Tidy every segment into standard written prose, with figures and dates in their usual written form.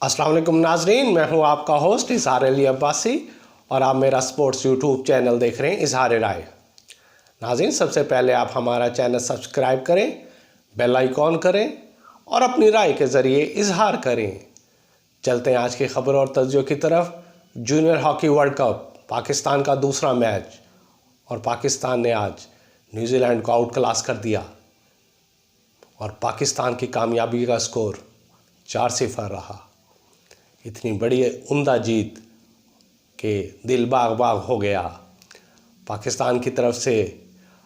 अस्सलाम वालेकुम नाजरीन, मैं हूं आपका होस्ट इजहार अली अब्बासी और आप मेरा स्पोर्ट्स यूट्यूब चैनल देख रहे हैं इजहार राय। नाजरीन, सबसे पहले आप हमारा चैनल सब्सक्राइब करें, बेल आइकॉन करें और अपनी राय के ज़रिए इजहार करें। चलते हैं आज की खबर और तज्जियों की तरफ। Junior hockey world cup Pakistan का दूसरा मैच और पाकिस्तान ने आज न्यूजीलैंड को आउट क्लास कर दिया और पाकिस्तान की कामयाबी का स्कोर 4-0 रहा। इतनी बड़ी उम्दा जीत के दिल बाग बाग हो गया। पाकिस्तान की तरफ से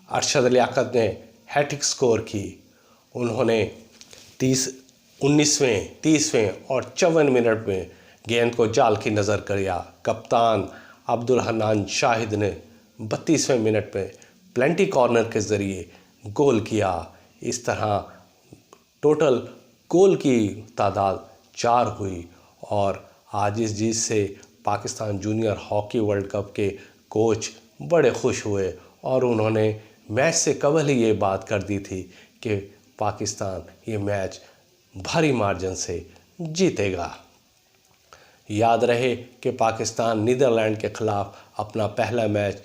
अरशद लियाकत ने हैट्रिक स्कोर की। उन्होंने 19वें, 30वें और 54 मिनट में गेंद को जाल की नज़र किया। कप्तान अब्दुल हन्नान शाहिद ने 32वें मिनट में प्लेंटी कॉर्नर के ज़रिए गोल किया। इस तरह टोटल गोल की तादाद 4 हुई और आज इस जीत से Pakistan junior hockey world cup के कोच बड़े खुश हुए और उन्होंने मैच से कबल ही ये बात कर दी थी कि पाकिस्तान ये मैच भारी मार्जिन से जीतेगा। याद रहे कि पाकिस्तान नीदरलैंड के ख़िलाफ़ अपना पहला मैच,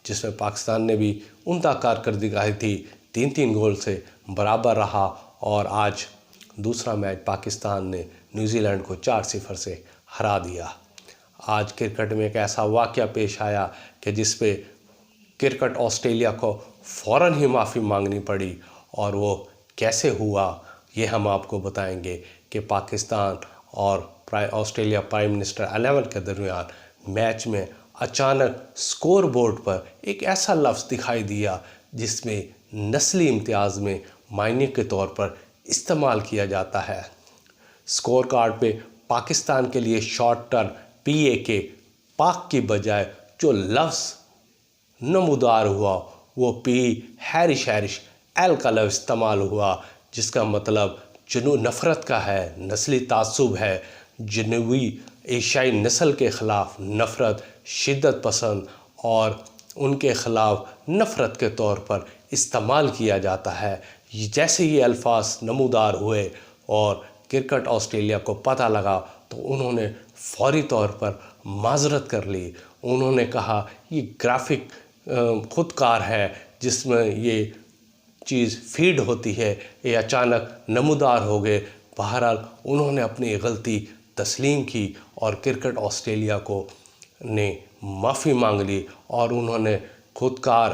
जिसमें पाकिस्तान ने भी उम्दा कारकर्दगी दिखाई थी, 3-3 गोल से बराबर रहा और आज दूसरा मैच पाकिस्तान ने न्यूजीलैंड को 4-0 से हरा दिया। आज क्रिकेट में एक ऐसा वाक़या पेश आया कि जिस पे क्रिकेट ऑस्ट्रेलिया को फ़ौरन ही माफ़ी मांगनी पड़ी और वो कैसे हुआ ये हम आपको बताएंगे कि पाकिस्तान और ऑस्ट्रेलिया प्राइम मिनिस्टर 11 के दरमियान मैच में अचानक स्कोर बोर्ड पर एक ऐसा लफ्ज़ दिखाई दिया जिसमें नस्ली इम्तियाज़ में मायने के तौर पर इस्तेमाल किया जाता है। स्कोर कार्ड पे पाकिस्तान के लिए शॉर्ट टर्म PAK पाक की बजाय जो लफ्ज़ नमूदार हुआ वो हैरिश एल का लफ्ज़ इस्तेमाल हुआ, जिसका मतलब जुनून नफ़रत का है, नस्ली तासुब है, जनूबी एशियाई नस्ल के ख़िलाफ़ नफ़रत, शिद्दत पसंद और उनके ख़िलाफ़ नफ़रत के तौर पर इस्तेमाल किया जाता है। जैसे ये अल्फाज नमूदार हुए और क्रिकेट ऑस्ट्रेलिया को पता लगा तो उन्होंने फौरी तौर पर माजरत कर ली। उन्होंने कहा ये ग्राफिक खुदकार है जिसमें ये चीज़ फीड होती है, ये अचानक नमूदार हो गए। बहरहाल उन्होंने अपनी गलती तस्लीम की और क्रिकेट ऑस्ट्रेलिया को ने माफ़ी मांग ली और उन्होंने खुदकार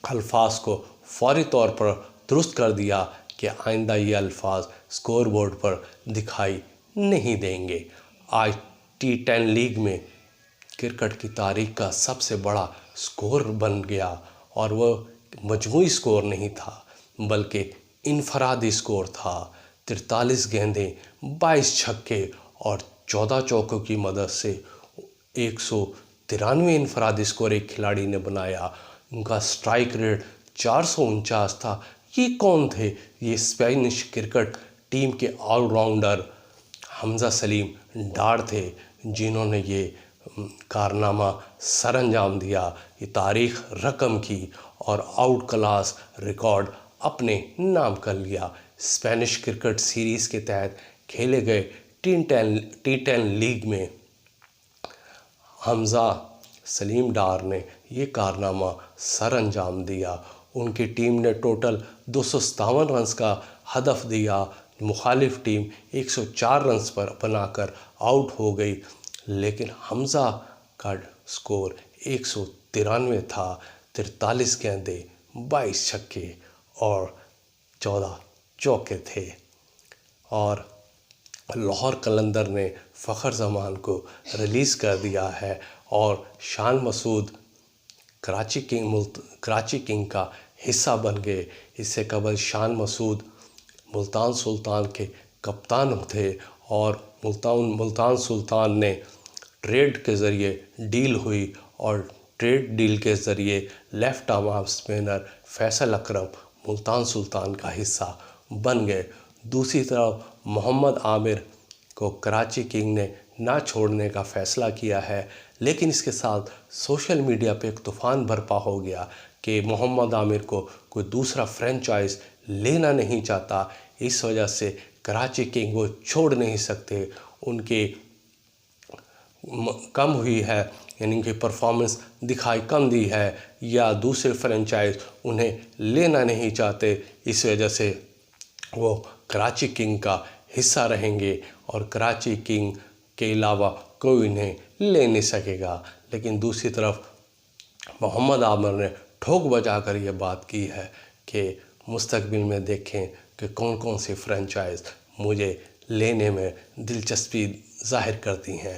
अल्फाज को फौरी तौर पर दुरुस्त कर दिया कि आइंदा ये अल्फाज स्कोर बोर्ड पर दिखाई नहीं देंगे। आज T10 लीग में क्रिकेट की तारीख का सबसे बड़ा स्कोर बन गया और वह मजमूई स्कोर नहीं था बल्कि इनफरादी स्कोर था। 43 गेंदें, 22 छक्के और 14 चौकों की मदद से 193 इनफरादी स्कोर एक खिलाड़ी ने बनाया। उनका स्ट्राइक रेट 449 था। ये कौन थे? ये स्पेनिश क्रिकेट टीम के ऑलराउंडर हमजा सलीम डार थे जिन्होंने ये कारनामा सरअंजाम दिया। ये तारीख़ रकम की और आउट क्लास रिकॉर्ड अपने नाम कर लिया। स्पेनिश क्रिकेट सीरीज़ के तहत खेले गए T10 लीग में हमजा सलीम डार ने ये कारनामा सरअंजाम दिया। उनकी टीम ने टोटल 257 रन्स का हदफ दिया। मुखालिफ टीम 104 रन्स पर बनाकर आउट हो गई, लेकिन हमजा का स्कोर 193 था। 43 गेंदें, 22 छक्के और 14 चौके थे और लाहौर कलंदर ने फ़खर जमान को रिलीज़ कर दिया है और शान मसूद कराची किंग का हिस्सा बन गए। इससे कबल शान मसूद मुल्तान सुल्तान के कप्तान थे और मुल्तान सुल्तान ने ट्रेड के ज़रिए डील हुई और ट्रेड डील के ज़रिए left arm off spinner Faisal Akram Multan Sultan का हिस्सा बन गए। दूसरी तरफ मोहम्मद आमिर को कराची किंग ने ना छोड़ने का फ़ैसला किया है, लेकिन इसके साथ सोशल मीडिया पे एक तूफ़ान बर्पा हो गया कि मोहम्मद आमिर को कोई दूसरा फ्रेंचाइज लेना नहीं चाहता। इस वजह से कराची किंग को छोड़ नहीं सकते ان کے کم ہوئی ہے، یعنی کہ پرفارمنس دکھائی کم دی ہے، یا دوسرے فرنچائز انہیں لینا نہیں چاہتے، اس وجہ سے وہ کراچی کنگ کا حصہ رہیں گے اور کراچی کنگ کے علاوہ کوئی انہیں لے نہیں سکے گا۔ لیکن دوسری طرف محمد عامر نے ٹھوک بجا کر یہ بات کی ہے کہ مستقبل میں دیکھیں کہ کون کون سی فرنچائز مجھے لینے میں دلچسپی ظاہر کرتی ہیں۔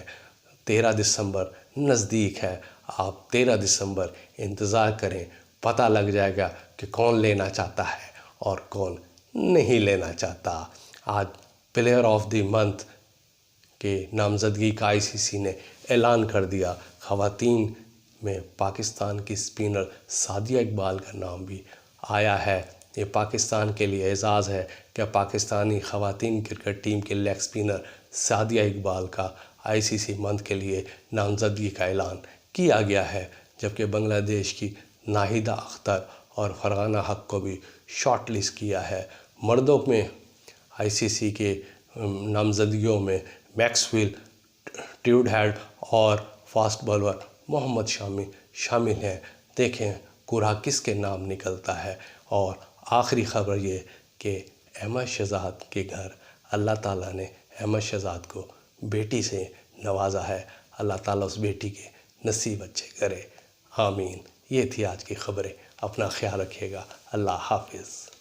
13 دسمبر نزدیک ہے، آپ 13 دسمبر انتظار کریں، پتہ لگ جائے گا کہ کون لینا چاہتا ہے اور کون نہیں لینا چاہتا۔ آج پلیئر آف دی منتھ کے نامزدگی کا آئی سی سی نے اعلان کر دیا۔ خواتین میں پاکستان کی اسپنر سعدیہ اقبال کا نام بھی آیا ہے۔ یہ پاکستان کے لیے اعزاز ہے کہ پاکستانی خواتین کرکٹ ٹیم کے لیگ اسپنر سعدیہ اقبال کا آئی سی سی منتھ کے لیے نامزدگی کا اعلان کیا گیا ہے، جبکہ بنگلہ دیش کی ناہیدہ اختر اور فرحانہ حق کو بھی شارٹ لسٹ کیا ہے۔ مردوں میں آئی سی سی کے نامزدگیوں میں میکسویل ٹیوڈ ہیڈ اور فاسٹ بالر محمد شامی شامل ہیں۔ دیکھیں قرعہ کس کے نام نکلتا ہے۔ اور آخری خبر یہ کہ احمد شہزاد کے گھر اللہ تعالیٰ نے احمد شہزاد کو بیٹی سے نوازا ہے۔ اللہ تعالیٰ اس بیٹی کے نصیب اچھے کرے، آمین۔ یہ تھی آج کی خبریں، اپنا خیال رکھیے گا، اللہ حافظ۔